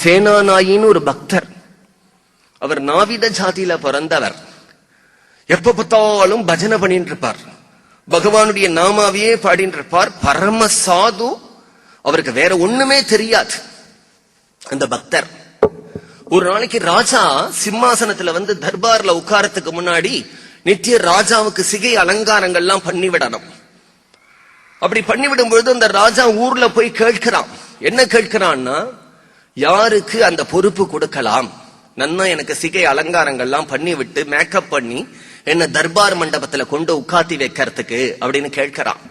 சேனாநாயின்னு ஒரு பக்தர். அவர் நாவித ஜாதியில பிறந்தவர். எப்ப பார்த்தாலும் பஜனை பண்ணிட்டு இருப்பார். பகவானுடைய நாமாவையே பாடிட்டு இருப்பார். பரம சாது. அவருக்கு வேற ஒண்ணுமே தெரியாது அந்த பக்தர். ஒரு நாளைக்கு ராஜா சிம்மாசனத்துல வந்து தர்பார்ல உட்காரத்துக்கு முன்னாடி நித்திய ராஜாவுக்கு சிகை அலங்காரங்கள்லாம் பண்ணிவிடணும். அப்படி பண்ணிவிடும் பொழுது அந்த ராஜா ஊர்ல போய் கேட்கிறான். என்ன கேட்கிறான்னா, யாருக்கு அந்த பொறுப்பு கொடுக்கலாம், நன்னா எனக்கு சிகை அலங்காரங்கள்லாம் பண்ணி விட்டு மேக்கப் பண்ணி என்ன தர்பார் மண்டபத்துல கொண்டு உட்காத்தி வைக்கிறதுக்கு அப்படின்னு கேட்கிறான்.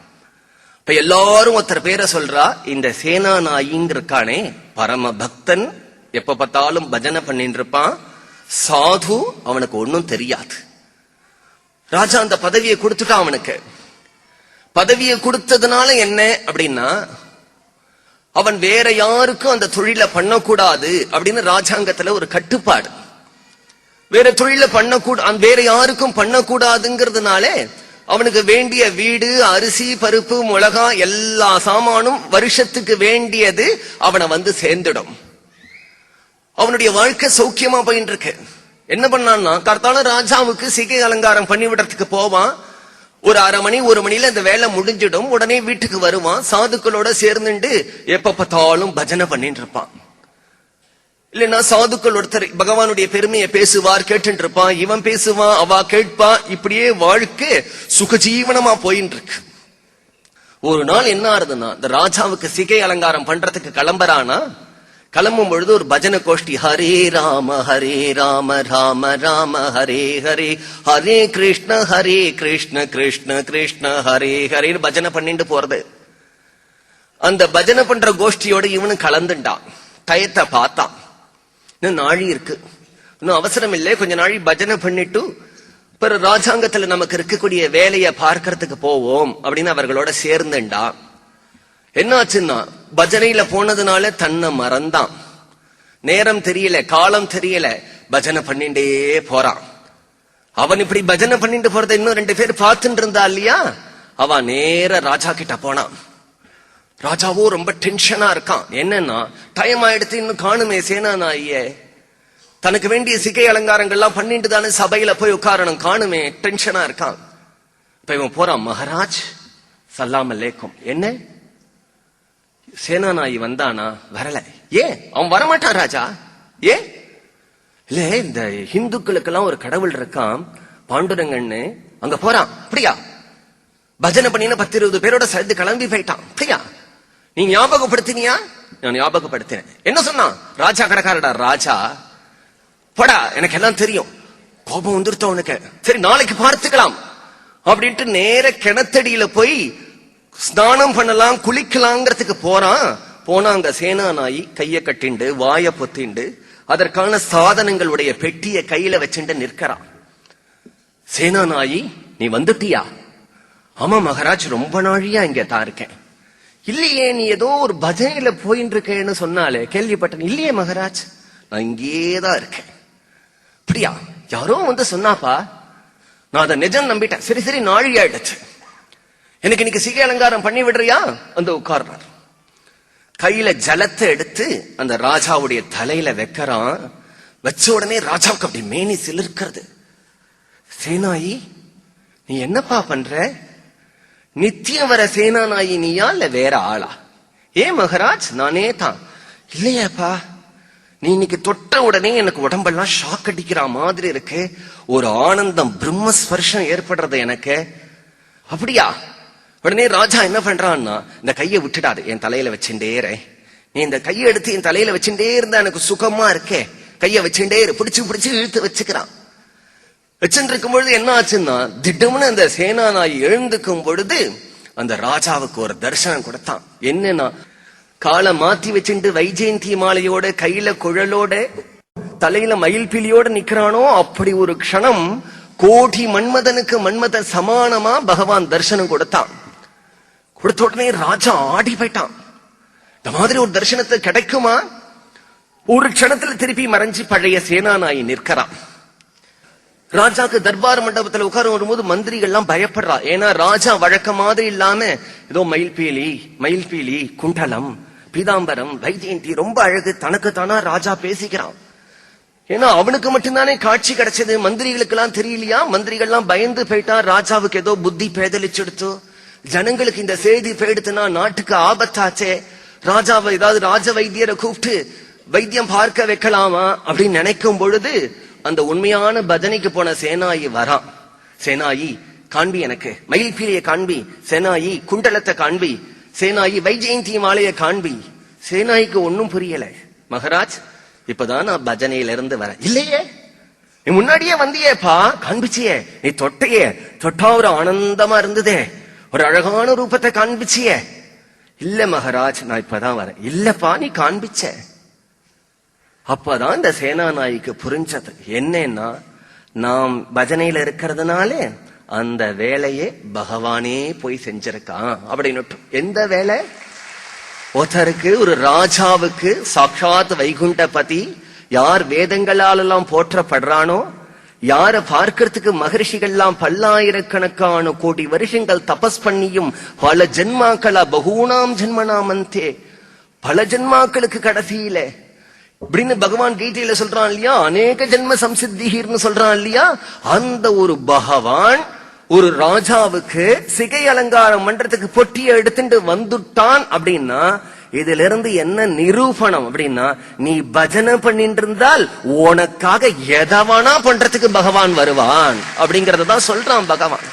இப்ப எல்லாரும் ஒருத்தர் பேரை சொல்றா. இந்த சேனாநாயின்னு இருக்கானே, பரம பக்தன், எப்ப பார்த்தாலும் பஜனை பண்ணிட்டு இருப்பான், சாது, அவனுக்கு ஒன்னும் தெரியாது. ராஜா அந்த பதவியை கொடுத்துட்டான் அவனுக்கு. பதவியை கொடுத்ததுனால என்ன அப்படின்னா, அவன் வேற யாருக்கும் அந்த தொழில பண்ணக்கூடாது அப்படின்னு ராஜாங்கத்துல ஒரு கட்டுப்பாடு. வேற தொழில பண்ணக்கூடாது, வேற யாருக்கும் பண்ணக்கூடாதுங்கிறதுனால அவனுக்கு வேண்டிய வீடு, அரிசி, பருப்பு, மிளகா எல்லா சாமானும் வருஷத்துக்கு வேண்டியது அவனை வந்து சேர்ந்துடும். அவனுடைய வாழ்க்கை சௌக்கியமா போயிட்டு இருக்கு. என்ன பண்ணான்னா, கர்த்தால ராஜாவுக்கு சிகை அலங்காரம் பண்ணி விடுறதுக்கு போவான். ஒரு அரை மணி 1 மணில இந்த வேலை முடிஞ்சிடும். உடனே வீட்டுக்கு வருவான். சாதுக்களோட சேர்ந்துட்டு எப்ப பார்த்தாலும் பஜனை பண்ணிட்டு இருப்பான். இல்லைன்னா சாதுக்கள் ஒருத்தர் பகவானுடைய பெருமையை பேசுவார், கேட்டு இருப்பான். இவன் பேசுவான், அவ கேட்பா. இப்படியே வாழ்க்கை சுகஜீவனமா போயின்னு இருக்கு. ஒரு நாள் என்ன ஆறுதுன்னா, இந்த ராஜாவுக்கு சிகை அலங்காரம் பண்றதுக்கு கிளம்புறானா, கிளம்பும் பொழுது ஒரு பஜனை கோஷ்டி, ஹரே ராம ராம ராம ஹரே ஹரே, ஹரே கிருஷ்ண கிருஷ்ண கிருஷ்ண ஹரே ஹரேன்னு பஜனை பண்ணிட்டு போறது. அந்த பஜனை பண்ற கோஷ்டியோட இவனு கலந்துட்டான். டயத்தை பார்த்தான். இன்னும் நாழி இருக்கு, இன்னும் அவசரம் இல்லை, கொஞ்ச நாளி பஜனை பண்ணிட்டு பிறகு ராஜாங்கத்துல நமக்கு இருக்கக்கூடிய வேலையை பார்க்கறதுக்கு போவோம் அப்படின்னு அவர்களோட சேர்ந்துட்டான். என்னாச்சுன்னா, பஜனையில போனதுனால தன்னை மறந்தான். நேரம் தெரியல, காலம் தெரியல, பஜனை பண்ணிட்டே போறான். அவன் இப்படி பஜனை பண்ணிட்டு போறத இன்னும் 2 பேர் பார்த்துட்டு இருந்தா இல்லையா, அவன் நேர ராஜா கிட்ட போனான். ராஜாவோ ரொம்ப டென்ஷனா இருக்கான். என்னன்னா, டைம் ஆயிடுத்து, இன்னும் காணுமே சேனாநாயே, தனக்கு வேண்டிய சிகை அலங்காரங்கள்லாம் பண்ணிட்டு தானே சபையில போய் உட்காரணும், காணுமே, டென்ஷனா இருக்கான். இப்ப இவன் போறான். மகாராஜ் சலாம் அலைக்கும். என்ன சேனாநாயி வந்தானா? வரல. ஏன் அவன் வரமாட்டான் ராஜா? ஏன் இல்ல, இந்த ஹிந்துக்களுக்கெல்லாம் ஒரு கடவுள் இருக்கான் பாண்டுரங்கன்னு, அங்க போறான். அப்படியா? பஜனை பண்ணின 10-20 பேரோட சேர்ந்து கிளம்பி போயிட்டான். அப்படியா? நீ ஞாபகப்படுத்தினியா? நான் ஞாபகப்படுத்தினேன். என்ன சொன்னான்? ராஜா கடைக்காரடா ராஜா, போடா, எனக்கு எல்லாம் தெரியும். கோபம் வந்துருத்த உனக்கு. சரி, நாளைக்கு பார்த்துக்கலாம் அப்படின்ட்டு நேர கிணத்தடியில போய் ஸ்நானம் பண்ணலாம், குளிக்கலாங்கிறதுக்கு போறான். போனா அங்க சேனாநாயி கைய கட்டிண்டு வாய பொத்திண்டு அதற்கான சாதனங்களுடைய பெட்டிய கையில வச்சுட்டு நிற்கிறான். சேனாநாயி, நீ வந்துட்டியா? ஆமா மகாராஜ், ரொம்ப நாழியா இங்க தான் இருக்கேன். இல்லையே, நீ ஏதோ ஒரு பஜனையில போயின்னு இருக்கேன்னு சொன்னாலே, கேள்விப்பட்டேன். இல்லையே மகாராஜ், நான் இங்கேதான் இருக்கேன். அப்படியா? யாரோ வந்து சொன்னாப்பா, நான் அதை நிஜம் நம்பிட்டேன். சரி சரி, நாழி ஆயிடுச்சு, எனக்கு இன்னைக்கு சிகை அலங்காரம் பண்ணி விடுறியா? அந்த உட்கார்றார். கையில ஜலத்தை எடுத்து அந்த ராஜாவுடைய தலையில வைக்கிறான். வச்ச உடனே ராஜாவுக்கு அப்படி மேனி சிலிர்க்கிறது. சேனாயி, நீ என்னப்பா பண்ற? நித்தியம் வர சேனாநாயி நீயா இல்ல வேற ஆளா? ஏ மகாராஜ், நானே தான். இல்லையாப்பா, நீ இன்னைக்கு தொட்ட உடனே எனக்கு உடம்பெல்லாம் ஷாக் அடிக்கிற மாதிரி இருக்கு. ஒரு ஆனந்தம், பிரம்மஸ்பர்ஷம் ஏற்படுறது எனக்கு. அப்படியா? உடனே ராஜா என்ன பண்றான்னா, இந்த கையை விட்டுடாது, என் தலையில வச்சுட்டே இரு. நீ இந்த கையை எடுத்து என் தலையில வச்சுட்டே இருந்தா எனக்கு சுகமா இருக்கே, கைய வச்சுட்டே இரு. பிடிச்சு பிடிச்சு இழுத்து வச்சுக்கிறான். வச்சுட்டு இருக்கும் பொழுது என்ன ஆச்சுன்னா, திடம்னு அந்த சேனாநாயி எழுந்துக்கும் பொழுது அந்த ராஜாவுக்கு ஒரு தரிசனம் கொடுத்தான். என்னன்னா, காலை மாத்தி வச்சுட்டு வைஜெயந்தி மாலையோட, கையில குழலோட, தலையில மயில் பிலியோட நிக்கிறானோ, அப்படி ஒரு க்ஷணம் கோடி மன்மதனுக்கு மன்மத சமானமா பகவான் தரிசனம் கொடுத்தான். கொடுத்த உடனே ராஜா ஆடி போயிட்டான். இந்த மாதிரி ஒரு தரிசனத்தை கிடைக்குமா? ஒரு க்ஷணத்துல திருப்பி மறைஞ்சு பழைய சேனாநாயி நிற்கிறான். ராஜாக்கு தர்பார் மண்டபத்துல உட்கார வரும்போது மந்திரிகள்லாம் பயப்படுறா. ஏன்னா ராஜா வழக்க மாதிரி இல்லாம ஏதோ மயில் பீலி குண்டலம் பீதாம்பரம், வைஜெயந்தி ரொம்ப அழகு. தனக்கு தானா ராஜா பேசிக்கிறான். ஏன்னா அவனுக்கு மட்டும்தானே காட்சி கிடைச்சது, மந்திரிகளுக்கு எல்லாம் தெரியலையா? மந்திரிகள்லாம் பயந்து போயிட்டா, ராஜாவுக்கு ஏதோ புத்தி பேதலிச்சுடுத்து, ஜனங்களுக்கு இந்த செய்தி போயிடுத்துனா நாட்டுக்கு ஆபத்தாச்சே, ராஜாவை ஏதாவது ராஜ வைத்தியரை கூப்பிட்டு வைத்தியம் பார்க்க வைக்கலாமா அப்படின்னு நினைக்கும் பொழுது அந்த உண்மையான பஜனைக்கு போன சேனாயி வரான். சேனாயி, காண்பி எனக்கு மயில் பீலிய காண்பி, சேனாயி குண்டலத்தை காண்பி, சேனாயி வைஜெயந்தி மாலைய காண்பி. சேனாய்க்கு ஒன்னும் புரியல. மகாராஜ், இப்பதான் நான் பஜனையில இருந்து வரேன். இல்லையே, நீ முன்னாடியே வந்தியேப்பா, காண்பிச்சியே, நீ தொட்டையே, தொட்டா ஒரு ஆனந்தமா இருந்ததே, ஒரு அழகான ரூபத்தை காண்பிச்சியே. இல்ல மகாராஜ், நான் இப்பதான் வரேன். இல்லப்பா, நீ காண்பிச்ச. அப்பதான் இந்த சேனாநாய்க்கு புரிஞ்சது என்னன்னா, நாம் பஜனையில இருக்கிறதுனால அந்த வேலையை பகவானே போய் செஞ்சிருக்கான் அப்படின்னு. எந்த வேலை? ஒருத்தருக்கு, ஒரு ராஜாவுக்கு சாட்சாத் வைகுண்டபதி யார் வேதங்களால் எல்லாம் போற்றப்படுறானோ, யார பார்க்கறதுக்கு மகர்ஷிகள்லாம் பல்லாயிரக்கணக்கான கோடி வருஷங்கள் தபஸ் பண்ணியும் பல ஜென்மாக்களா பகூனாம் ஜென்மனாமந்தே, பல ஜென்மாக்களுக்கு கடைசியில இப்படின்னு பகவான் கீதையில சொல்றான் இல்லையா, அநேக ஜென்ம சம்சித்திகர்னு சொல்றான் இல்லையா. அந்த ஒரு பகவான் ஒரு ராஜாவுக்கு சிகை அலங்காரம் பண்றதுக்கு பொட்டியை எடுத்துட்டு வந்துட்டான் அப்படின்னா, இதுல இருந்து என்ன நிரூபணம் அப்படின்னா, நீ பஜனை பண்ணிட்டு இருந்தால் உனக்காக எதவானா பண்றதுக்கு பகவான் வருவான் அப்படிங்கறதான் சொல்றான் பகவான்.